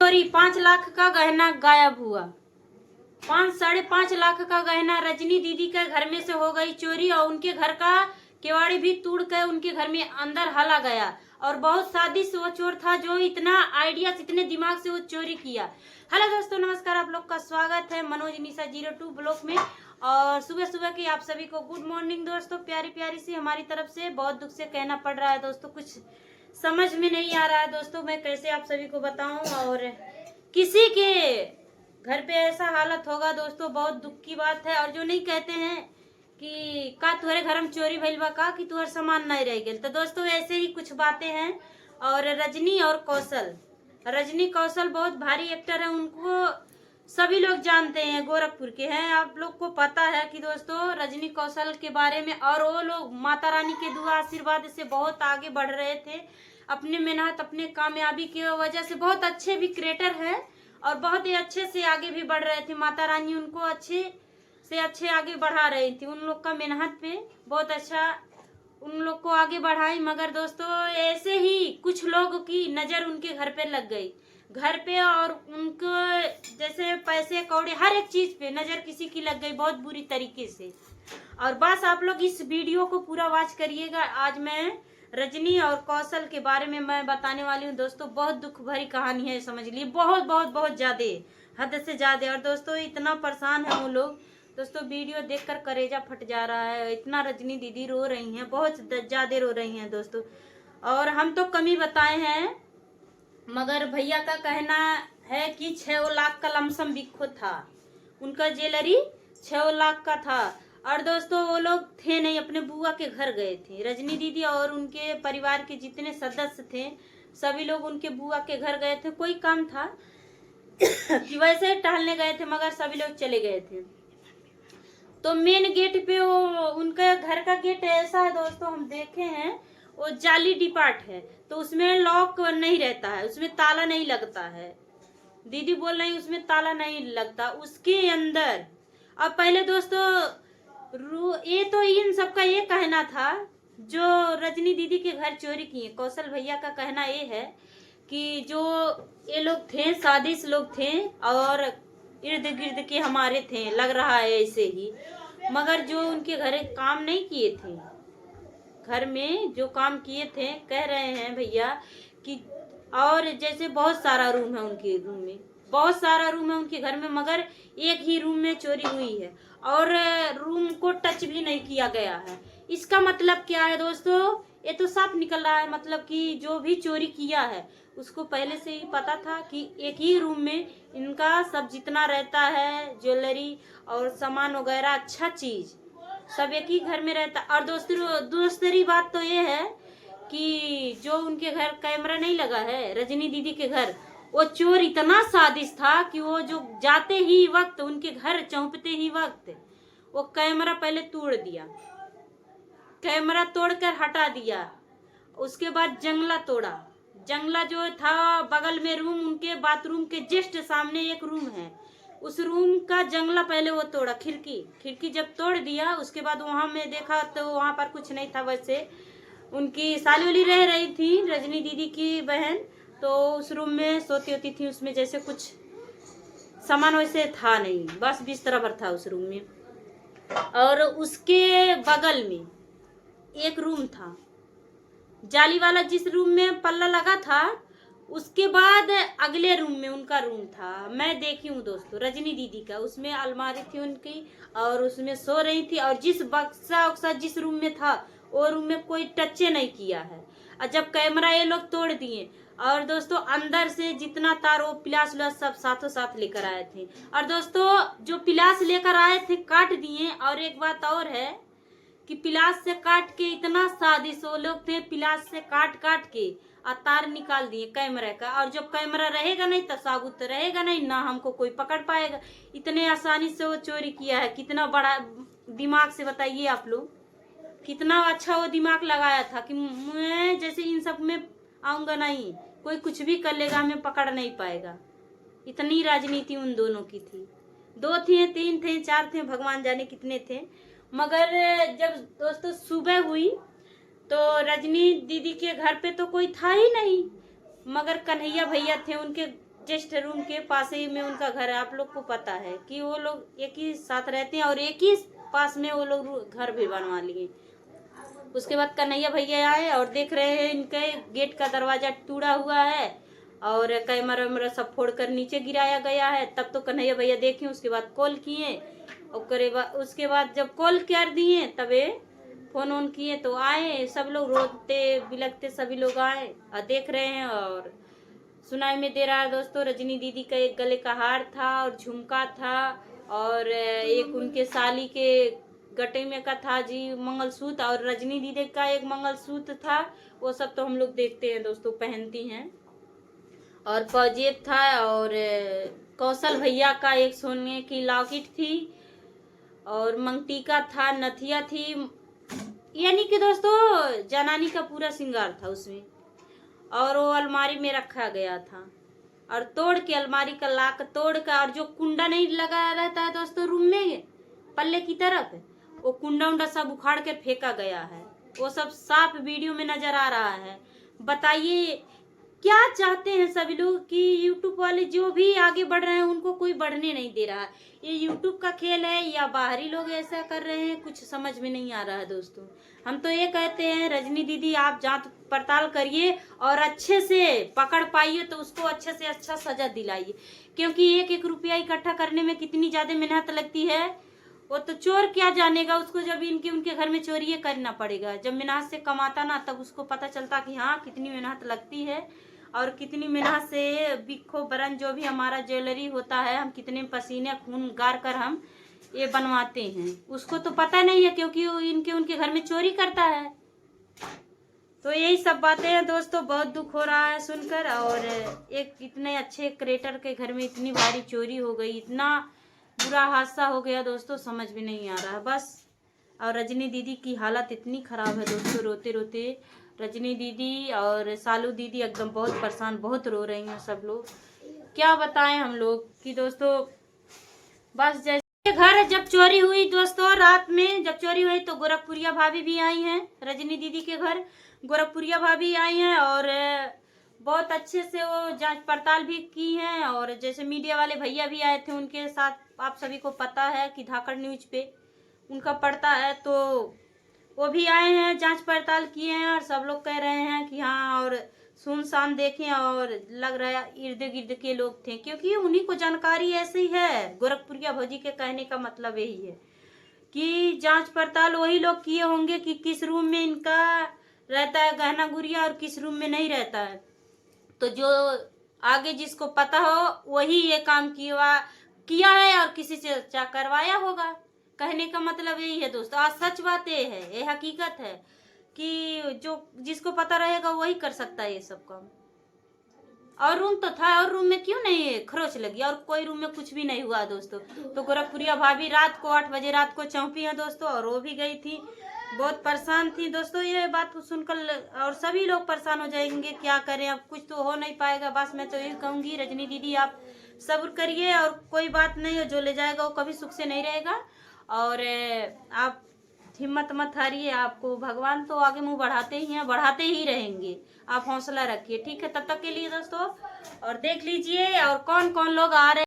चोरी 5 लाख का गहना गायब हुआ। 5-5.5 लाख का गहना रजनी दीदी के घर में से हो गई चोरी और उनके घर का केवाड़ी भी तोड़ कर उनके घर में अंदर हाला गया। और बहुत साजिश वो चोर था जो इतना आइडिया इतने दिमाग से वो चोरी किया। हेलो दोस्तों, नमस्कार, आप लोग का स्वागत है मनोज निशा 02 ब्लॉक में। और सुबह सुबह की आप सभी को गुड मॉर्निंग दोस्तों। प्यारी प्यारी सी हमारी तरफ से बहुत दुख से कहना पड़ रहा है दोस्तों, कुछ समझ में नहीं आ रहा है दोस्तों, मैं कैसे आप सभी को बताऊं। और किसी के घर पे ऐसा हालत होगा दोस्तों, बहुत दुख की बात है। और जो नहीं कहते हैं कि का तुम्हारे घर में चोरी भइल बा का कि तुम्हारा सामान नहीं रह गया, तो दोस्तों ऐसे ही कुछ बातें हैं। और रजनी और कौशल, रजनी कौशल बहुत भारी एक्टर है, उनको सभी लोग जानते हैं, गोरखपुर के हैं। आप लोग को पता है कि दोस्तों रजनी कौशल के बारे में, और वो लोग माता रानी के दुआ आशीर्वाद से बहुत आगे बढ़ रहे थे अपने मेहनत अपने कामयाबी की वजह से। बहुत अच्छे भी क्रिएटर हैं और बहुत ही अच्छे से आगे भी बढ़ रहे थे। माता रानी उनको अच्छे से अच्छे आगे बढ़ा रही थी, उन लोग का मेहनत पे बहुत अच्छा उन लोग को आगे बढ़ाई। मगर दोस्तों ऐसे ही कुछ लोगों की नजर उनके घर पे लग गई, घर पे, और उनको जैसे पैसे कौड़े हर एक चीज पे नजर किसी की लग गई बहुत बुरी तरीके से। और बस आप लोग इस वीडियो को पूरा वॉच करिएगा। आज मैं रजनी और कौशल के बारे में मैं बताने वाली हूँ दोस्तों। बहुत दुख भरी कहानी है, समझ लीजिए, बहुत बहुत बहुत ज्यादा, हद से ज्यादा। और दोस्तों इतना परेशान है वो लोग दोस्तों, वीडियो देखकर कलेजा फट जा रहा है। इतना रजनी दीदी रो रही हैं, बहुत ज्यादा रो रही हैं दोस्तों। और हम तो कमी बताए हैं, मगर भैया का कहना है कि 6 लाख का लमसम बिको था, उनका ज्वेलरी 6 लाख का था। और दोस्तों वो लोग थे नहीं, अपने बुआ के घर गए थे, रजनी दीदी और उनके परिवार के जितने सदस्य थे सभी लोग उनके बुआ के घर गए थे। कोई काम था कि वैसे टहलने गए थे, मगर सभी लोग चले गए थे। तो मेन गेट पे वो उनका घर का गेट ऐसा है दोस्तों, हम देखे हैं, वो जाली डिपार्ट है, तो उसमें लॉक नहीं रहता है, उसमें ताला नहीं लगता है। दीदी बोल रही उसमें ताला नहीं लगता उसके अंदर। अब पहले दोस्तों ये तो इन सबका ये कहना था जो रजनी दीदी के घर चोरी किए। कौशल भैया का कहना ये है कि जो ये लोग थे साजिश लोग थे और इर्द गिर्द के हमारे थे, लग रहा है ऐसे ही। मगर जो उनके घर काम नहीं किए थे, घर में जो काम किए थे, कह रहे हैं भैया कि, और जैसे बहुत सारा रूम है उनके रूम में, बहुत सारा रूम है उनके घर में, मगर एक ही रूम में चोरी हुई है और रूम को टच भी नहीं किया गया है। इसका मतलब क्या है दोस्तों, ये तो साफ निकल रहा है, मतलब कि जो भी चोरी किया है उसको पहले से ही पता था कि एक ही रूम में इनका सब जितना रहता है, ज्वेलरी और सामान वगैरह, अच्छा चीज सब एक ही घर में रहता। और दूसरी बात तो ये है कि जो उनके घर कैमरा नहीं लगा है रजनी दीदी के घर, वो चोर इतना साजिश था कि वो जो जाते ही वक्त उनके घर चौंकते ही वक्त वो कैमरा पहले तोड़ दिया, कैमरा तोड़कर हटा दिया। उसके बाद जंगला तोड़ा, जंगला जो था बगल में रूम, उनके बाथरूम के जस्ट सामने एक रूम है, उस रूम का जंगला पहले वो तोड़ा। खिड़की जब तोड़ दिया उसके बाद वहां में देखा तो वहां पर कुछ नहीं था। वैसे उनकी साली वाली रह रही थी रजनी दीदी की बहन, तो उस रूम में सोती होती थी, उसमें जैसे कुछ सामान वैसे था नहीं, बस बिस्तर भर था उस रूम में। और उसके बगल में एक रूम था जाली वाला, जिस रूम में पल्ला लगा था उसके बाद अगले रूम में उनका रूम था। मैं देखी हूँ दोस्तों रजनी दीदी का, उसमें अलमारी थी उनकी और उसमें सो रही थी। और जिस बक्सा उक्सा जिस रूम में था वो रूम में कोई टचे नहीं किया है। और जब कैमरा ये लोग तोड़ दिए, और दोस्तों अंदर से जितना तार वो पिलास उलास सब साथों साथ लेकर आए थे। और दोस्तों जो पिलास लेकर आए थे काट दिए। और एक बात और है कि पिलास से काट के, इतना साजिश वो लोग थे, पिलास से काट काट के और तार निकाल दिए कैमरे का। और जब कैमरा रहेगा नहीं तो साबुत रहेगा नहीं, ना हमको कोई पकड़ पाएगा। इतने आसानी से वो चोरी किया है, कितना बड़ा दिमाग से, बताइए आप लोग, कितना अच्छा वो दिमाग लगाया था कि मैं जैसे इन सब में आऊंगा नहीं, कोई कुछ भी कर लेगा, हमें पकड़ नहीं पाएगा। इतनी राजनीति उन दोनों की थी। 2 थे, 3 थे, 4 थे, भगवान जाने कितने थे। मगर जब दोस्तों सुबह हुई तो रजनी दीदी के घर पे तो कोई था ही नहीं, मगर कन्हैया भैया थे, उनके जस्ट रूम के पास ही में उनका घर है। आप लोग को पता है कि वो लोग एक ही साथ रहते हैं और एक ही पास में वो लोग घर भी बनवा लिए। उसके बाद कन्हैया भैया आए और देख रहे हैं इनके गेट का दरवाजा टूटा हुआ है और कैमरा वैमरा सब फोड़ कर नीचे गिराया गया है। तब तो कन्हैया भैया देखे, उसके बाद कॉल किए और उसके बाद जब कॉल कर दिए तबे फोन ऑन किए तो आए सब लोग, रोते बिलखते सभी लोग आए और देख रहे हैं। और सुनाई में दे रहा है दोस्तों, रजनी दीदी का एक गले का हार था और झुमका था और एक उनके साली के गटे में का था जी मंगलसूत्र, और रजनी दीदी का एक मंगलसूत्र था। वो सब तो हम लोग देखते हैं दोस्तों, पहनती हैं। और पजेब था और कौशल भैया का एक सोने की लॉकेट थी और मंगटीका था, नथिया थी, यानी कि दोस्तों जनानी का पूरा श्रृंगार था उसमें। और वो अलमारी में रखा गया था और तोड़ के अलमारी का लाक तोड़ का, और जो कुंडा नहीं लगाया रहता है दोस्तों रूम में पल्ले की तरफ, वो कुंडा उंडा सब उखाड़ के फेंका गया है। वो सब साफ वीडियो में नजर आ रहा है। बताइए क्या चाहते हैं सभी लोग कि यूट्यूब वाले जो भी आगे बढ़ रहे हैं उनको कोई बढ़ने नहीं दे रहा है। ये यूट्यूब का खेल है या बाहरी लोग ऐसा कर रहे हैं, कुछ समझ में नहीं आ रहा है दोस्तों। हम तो ये कहते हैं रजनी दीदी आप जांच पड़ताल करिए और अच्छे से पकड़ पाइए तो उसको अच्छे से अच्छा सजा दिलाइए, क्योंकि एक एक रुपया इकट्ठा करने में कितनी ज्यादा मेहनत लगती है। वो तो चोर क्या जानेगा, उसको जब उनके घर में चोरी करना पड़ेगा, जब मेहनत से कमाता ना तब उसको पता चलता कि हाँ कितनी मेहनत लगती है और कितनी मेहनत से बिखो बरन जो भी हमारा ज्वेलरी होता है हम कितने पसीने खून गार कर हम ये बनवाते हैं, उसको तो पता नहीं है क्योंकि वो उनके घर में चोरी करता है। तो यही सब बातें हैं दोस्तों, बहुत दुख हो रहा है सुनकर। और एक इतने अच्छे क्रिएटर के घर में इतनी भारी चोरी हो गई, इतना बुरा हादसा हो गया दोस्तों, समझ में नहीं आ रहा है बस। और रजनी दीदी की हालत इतनी खराब है दोस्तों, रोते रोते रजनी दीदी और सालू दीदी एकदम बहुत परेशान, बहुत रो रही हैं सब लोग। क्या बताएं हम लोग कि दोस्तों बस जैसे घर जब चोरी हुई दोस्तों, रात में जब चोरी हुई तो गोरखपुरिया भाभी भी आई हैं रजनी दीदी के घर। गोरखपुरिया भाभी आई हैं और बहुत अच्छे से वो जांच पड़ताल भी की हैं। और जैसे मीडिया वाले भैया भी आए थे उनके साथ, आप सभी को पता है कि धाकड़ न्यूज पे उनका पड़ता है, तो वो भी आए हैं, जांच पड़ताल किए हैं। और सब लोग कह रहे हैं कि हाँ, और सुनसान देखें और लग रहा है इर्द गिर्द के लोग थे, क्योंकि उन्हीं को जानकारी ऐसी है। गोरखपुरिया भौजी के कहने का मतलब यही है कि जांच पड़ताल वही लोग किए होंगे कि किस रूम में इनका रहता है गहना गुड़िया और किस रूम में नहीं रहता है। तो जो आगे जिसको पता हो वही ये काम किया है और किसी से करवाया होगा। कहने का मतलब यही है दोस्तों, आज सच बात ये है, ये हकीकत है कि जो जिसको पता रहेगा वही कर सकता है ये सब काम। और रूम तो था, और रूम में क्यों नहीं खरोच लगी, और कोई रूम में कुछ भी नहीं हुआ दोस्तों। तो गोरखपुरिया भाभी रात को 8 बजे रात को चौंपी है दोस्तों, और वो भी गई थी, बहुत परेशान थी दोस्तों। ये बात को सुनकर और सभी लोग परेशान हो जाएंगे, क्या करें, अब कुछ तो हो नहीं पाएगा। बस मैं तो यही कहूंगी रजनी दीदी आप सब्र करिए, और कोई बात नहीं हो, जो ले जाएगा वो कभी सुख से नहीं रहेगा। और आप हिम्मत मत हारिए, आपको भगवान तो आगे मुंह बढ़ाते ही हैं, बढ़ाते ही रहेंगे। आप हौसला रखिए, ठीक है। तब तक के लिए दोस्तों और देख लीजिए और कौन कौन लोग आ रहे